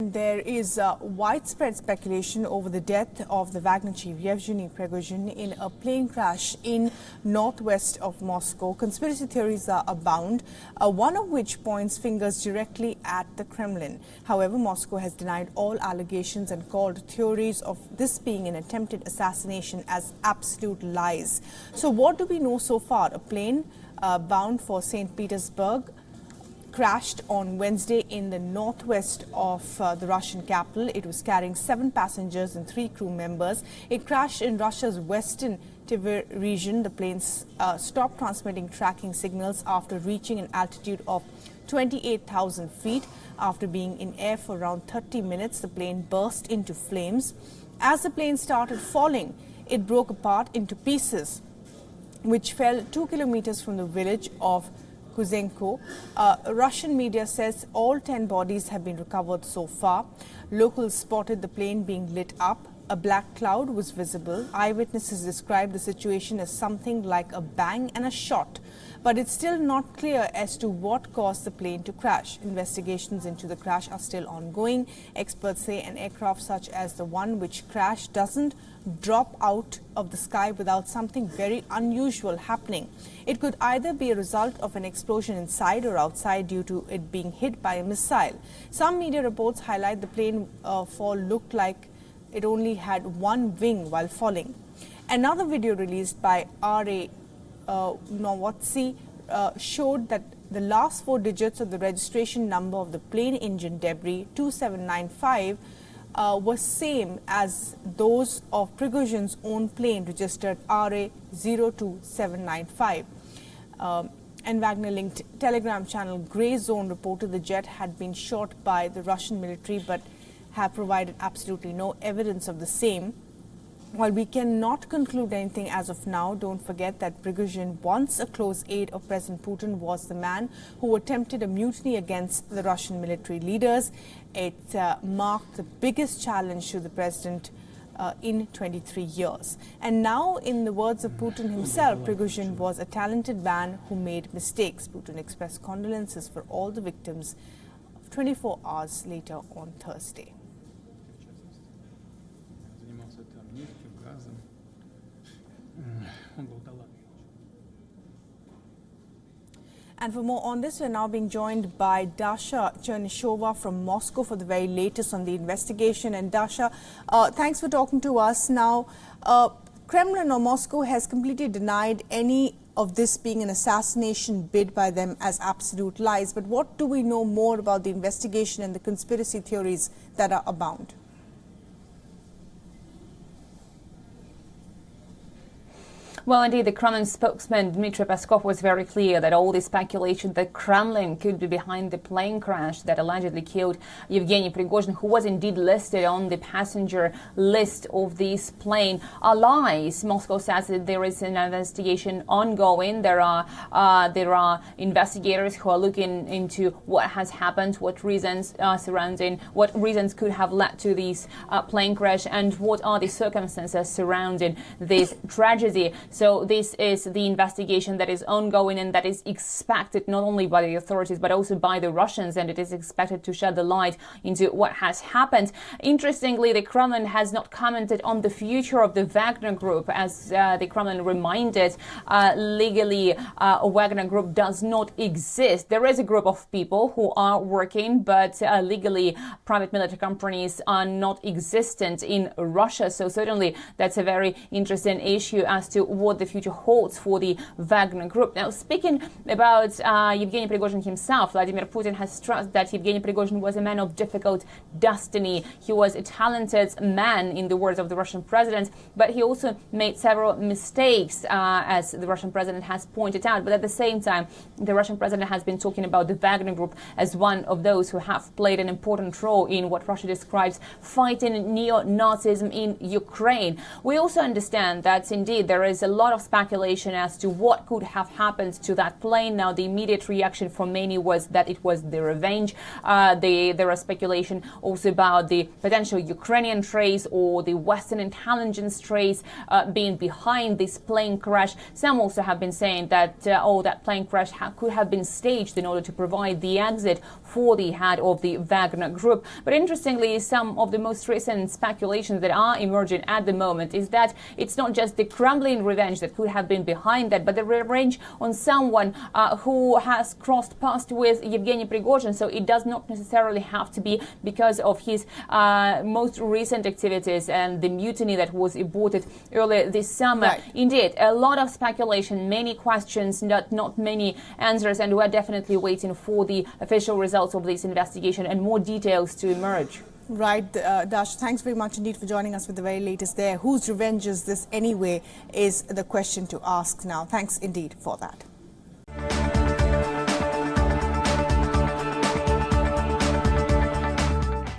And there is widespread speculation over the death of the Wagner chief Yevgeny Prigozhin in a plane crash in northwest of Moscow. Conspiracy theories are abound, one of which points fingers directly at the Kremlin. However, Moscow has denied all allegations and called theories of this being an attempted assassination as absolute lies. So what do we know so far? A plane bound for St. Petersburg crashed on Wednesday in the northwest of the Russian capital. It was carrying 7 passengers and 3 crew members. It crashed in Russia's western Tver region. The plane stopped transmitting tracking signals after reaching an altitude of 28,000 feet. After being in air for around 30 minutes, the plane burst into flames. As the plane started falling, it broke apart into pieces, which fell 2 kilometers from the village of Kuzenko. Russian media says all 10 bodies have been recovered so far. Locals spotted the plane being lit up. A black cloud was visible. Eyewitnesses described the situation as something like a bang and a shot. But it's still not clear as to what caused the plane to crash. Investigations into the crash are still ongoing. Experts say an aircraft such as the one which crashed doesn't drop out of the sky without something very unusual happening. It could either be a result of an explosion inside or outside due to it being hit by a missile. Some media reports highlight the plane fall looked like it only had one wing while falling. Another video released by R.A. Novosti showed that the last 4 digits of the registration number of the plane engine debris 2795 was same as those of Prigozhin's own plane registered RA 02795. And Wagner-linked Telegram channel Grey Zone reported the jet had been shot by the Russian military but have provided absolutely no evidence of the same. While we cannot conclude anything as of now, don't forget that Prigozhin, once a close aide of President Putin, was the man who attempted a mutiny against the Russian military leaders. It marked the biggest challenge to the president in 23 years. And now, in the words of Putin himself, Prigozhin was a talented man who made mistakes. Putin expressed condolences for all the victims 24 hours later on Thursday. And for more on this, we're now being joined by Dasha Chernyshova from Moscow for the very latest on the investigation. And Dasha, thanks for talking to us. Now, Kremlin or Moscow has completely denied any of this being an assassination bid by them as absolute lies. But what do we know more about the investigation and the conspiracy theories that are abound? Well, indeed, the Kremlin spokesman Dmitry Peskov was very clear that all the speculation that Kremlin could be behind the plane crash that allegedly killed Yevgeny Prigozhin, who was indeed listed on the passenger list of this plane, are lies. Moscow says that there is an investigation ongoing. There are investigators who are looking into what has happened, what reasons what reasons could have led to this plane crash, and what are the circumstances surrounding this tragedy. So this is the investigation that is ongoing and that is expected not only by the authorities but also by the Russians, and it is expected to shed the light into what has happened. Interestingly, the Kremlin has not commented on the future of the Wagner Group. As the Kremlin reminded, legally Wagner Group does not exist. There is a group of people who are working, but legally private military companies are not existent in Russia. So certainly that's a very interesting issue as to what the future holds for the Wagner Group. Now, speaking about Yevgeny Prigozhin himself, Vladimir Putin has stressed that Yevgeny Prigozhin was a man of difficult destiny. He was a talented man, in the words of the Russian president, but he also made several mistakes, as the Russian president has pointed out. But at the same time, the Russian president has been talking about the Wagner Group as one of those who have played an important role in what Russia describes fighting neo-Nazism in Ukraine. We also understand that indeed there is a lot of speculation as to what could have happened to that plane. Now, the immediate reaction from many was that it was the revenge. There was speculation also about the potential Ukrainian trace or the Western intelligence trace being behind this plane crash. Some also have been saying that that plane crash could have been staged in order to provide the exit for the head of the Wagner group. But interestingly, some of the most recent speculations that are emerging at the moment is that it's not just the Kremlin revenge that could have been behind that, but the revenge on someone who has crossed paths with Yevgeny Prigozhin. So it does not necessarily have to be because of his most recent activities and the mutiny that was aborted earlier this summer. Right. Indeed, a lot of speculation, many questions, not many answers, and we're definitely waiting for the official results of this investigation and more details to emerge. Right, Dash, thanks very much indeed for joining us with the very latest there. Whose revenge is this anyway is the question to ask now. Thanks indeed for that.